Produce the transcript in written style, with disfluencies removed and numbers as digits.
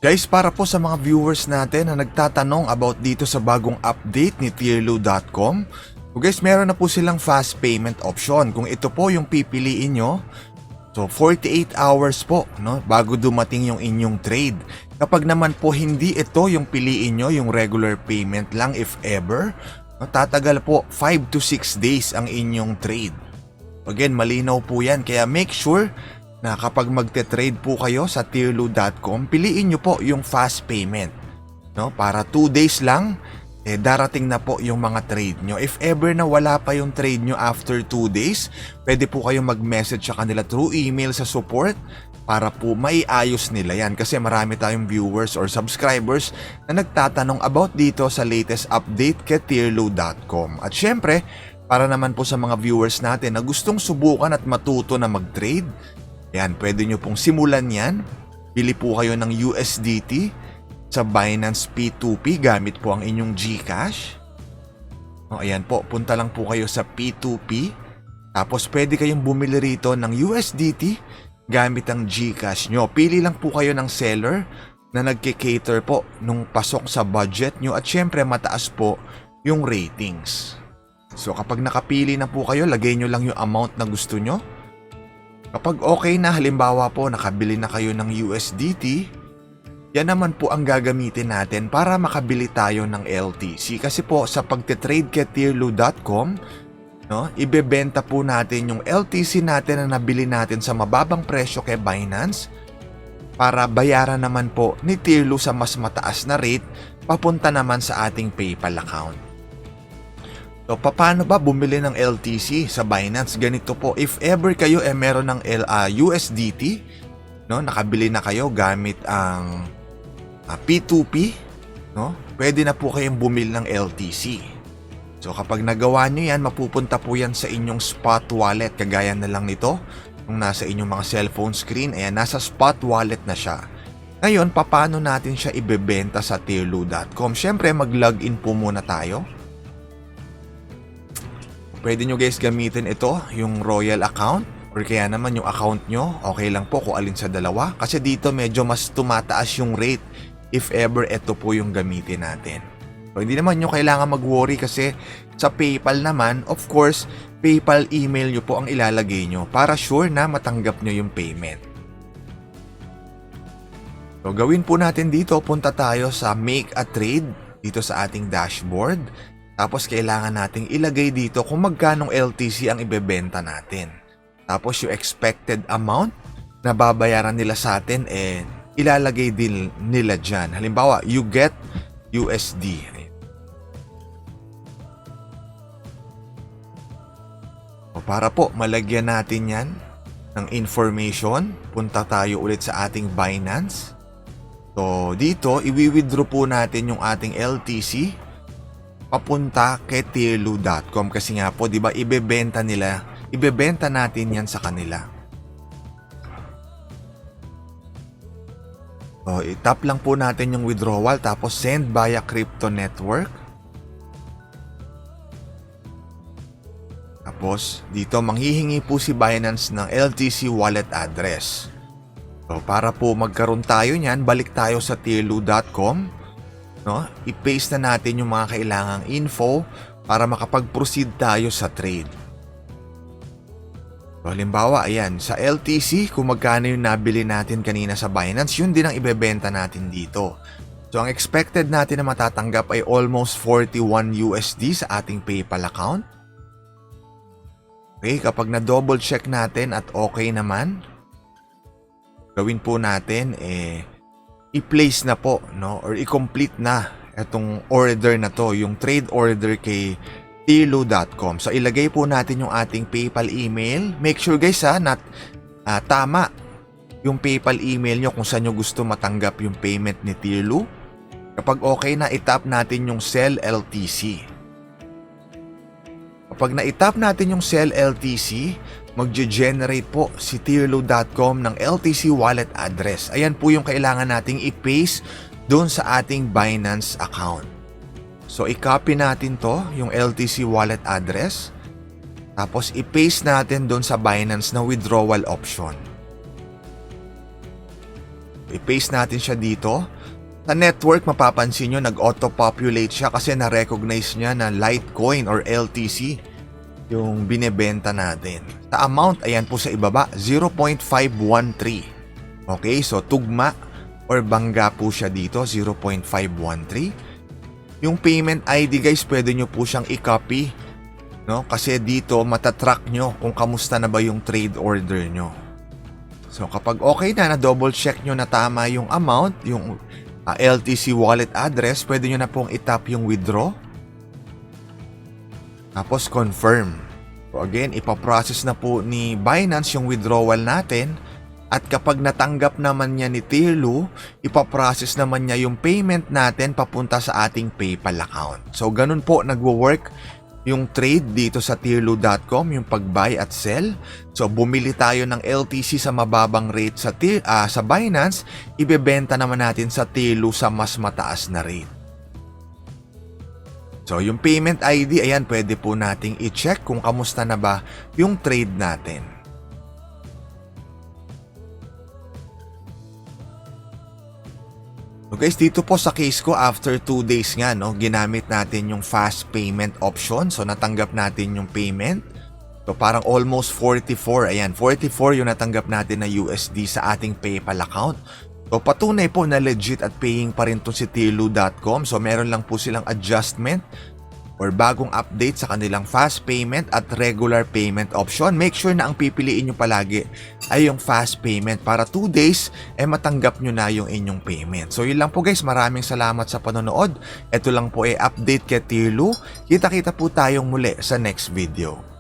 Guys, para po sa mga viewers natin na nagtatanong about dito sa bagong update ni Tierlu.com, so guys, meron na po silang fast payment option. Kung ito po yung pipiliin nyo, so 48 hours po bago dumating yung inyong trade. Kapag naman po hindi ito yung piliin nyo, yung regular payment lang if ever, tatagal po 5 to 6 days ang inyong trade. Again, malinaw po yan, kaya make sure na kapag magte-trade po kayo sa Tierlu.com, piliin nyo po yung fast payment. Para 2 days lang, darating na po yung mga trade nyo. If ever na wala pa yung trade nyo after 2 days, pwede po kayong mag-message sa kanila through email sa support para po maiayos nila yan. Kasi marami tayong viewers or subscribers na nagtatanong about dito sa latest update kay Tierlu.com. At syempre, para naman po sa mga viewers natin na gustong subukan at matuto na mag-trade, yan, pwede nyo pong simulan yan. Bili po kayo ng USDT sa Binance P2P gamit po ang inyong GCash. Ayan po, punta lang po kayo sa P2P. Tapos pwede kayong bumili rito ng USDT gamit ang GCash nyo. Pili lang po kayo ng seller na nagke-cater po nung pasok sa budget nyo at syempre mataas po yung ratings. So kapag nakapili na po kayo, lagay nyo lang yung amount na gusto nyo. Kapag okay na, halimbawa po nakabili na kayo ng USDT, yan naman po ang gagamitin natin para makabili tayo ng LTC. Kasi po sa pagte-trade kay Tierlu.com, ibebenta po natin yung LTC natin na nabili natin sa mababang presyo kay Binance para bayaran naman po ni Tierlu sa mas mataas na rate papunta naman sa ating PayPal account. So, paano ba bumili ng LTC sa Binance? Ganito po, if ever kayo meron ng USDT, nakabili na kayo gamit ang P2P, pwede na po kayong bumili ng LTC. So, kapag nagawa nyo yan, mapupunta po yan sa inyong spot wallet. Kagaya na lang nito, kung nasa inyong mga cellphone screen, ayan, nasa spot wallet na siya. Ngayon, paano natin siya ibebenta sa Tierlu.com? Siyempre, mag-login po muna tayo. Pwede nyo guys gamitin ito, yung Royal account or kaya naman yung account nyo, okay lang po kung alin sa dalawa. Kasi dito medyo mas tumataas yung rate if ever ito po yung gamitin natin. So hindi naman nyo kailangan mag-worry kasi sa PayPal naman, of course, PayPal email nyo po ang ilalagay nyo para sure na matanggap nyo yung payment. So gawin po natin dito, punta tayo sa Make a Trade dito sa ating dashboard. Tapos kailangan nating ilagay dito kung magkanong LTC ang ibebenta natin. Tapos yung expected amount na babayaran nila sa atin, ilalagay din nila dyan. Halimbawa, you get USD. O para po malagyan natin yan ng information, punta tayo ulit sa ating Binance. So dito, i-withdraw po natin yung ating LTC papunta kay Tierlu.com kasi nga po, 'di ba, ibebenta natin 'yan sa kanila. So, i-tap lang po natin yung withdrawal tapos send via crypto network. Tapos dito manghihingi po si Binance ng LTC wallet address. So, para po magkaroon tayo niyan, balik tayo sa Tierlu.com. I-paste na natin yung mga kailangang info para makapag-proceed tayo sa trade. So, halimbawa, ayan, sa LTC, kung magkano yung nabili natin kanina sa Binance, yun din ang ibebenta natin dito. So, ang expected natin na matatanggap ay almost 41 USD sa ating PayPal account. Okay, kapag na-double check natin at okay naman, gawin po natin, i-place na po, or i-complete na itong order na to, yung trade order kay Tierlu.com. So, ilagay po natin yung ating PayPal email. Make sure guys na tama yung PayPal email nyo kung saan nyo gusto matanggap yung payment ni Tierlu. Kapag okay na, itap natin yung Sell LTC. Kapag na-itap natin yung Sell LTC, magge-generate po si Tierlu.com ng LTC wallet address. Ayan po yung kailangan nating i-paste doon sa ating Binance account. So, i-copy natin to, yung LTC wallet address. Tapos, i-paste natin doon sa Binance na withdrawal option. I-paste natin siya dito. Sa network, mapapansin nyo, nag-auto-populate siya kasi na-recognize niya na Litecoin or LTC yung binebenta natin. Sa amount, ayan po sa ibaba, 0.513. Okay, so tugma or bangga po siya dito, 0.513. Yung payment ID guys, pwede nyo po siyang i-copy, no? Kasi dito matatrack nyo kung kamusta na ba yung trade order nyo. So kapag okay na double check nyo na tama yung amount, yung LTC wallet address, pwede nyo na pong i-tap yung withdraw. Tapos confirm. So again, ipaprocess na po ni Binance yung withdrawal natin. At kapag natanggap naman niya ni Tirlu, ipaprocess naman niya yung payment natin papunta sa ating PayPal account. So ganun po nagwo-work yung trade dito sa Tirlu.com, yung pag-buy at sell. So bumili tayo ng LTC sa mababang rate sa Binance, ibebenta naman natin sa Tirlu sa mas mataas na rate. So yung payment ID, ayan, pwede po nating i-check kung kamusta na ba yung trade natin. So guys, dito po sa case ko, after 2 days nga, no, ginamit natin yung fast payment option. So natanggap natin yung payment. So parang almost 44, ayan, 44 yung natanggap natin na USD sa ating PayPal account. So patunay po na legit at paying pa rin to si Tirlu.com. So meron lang po silang adjustment or bagong update sa kanilang fast payment at regular payment option. Make sure na ang pipiliin nyo palagi ay yung fast payment para 2 days matanggap nyo na yung inyong payment. So yun lang po guys, maraming salamat sa panonood. Ito lang po update kay Tirlu. Kita-kita po tayong muli sa next video.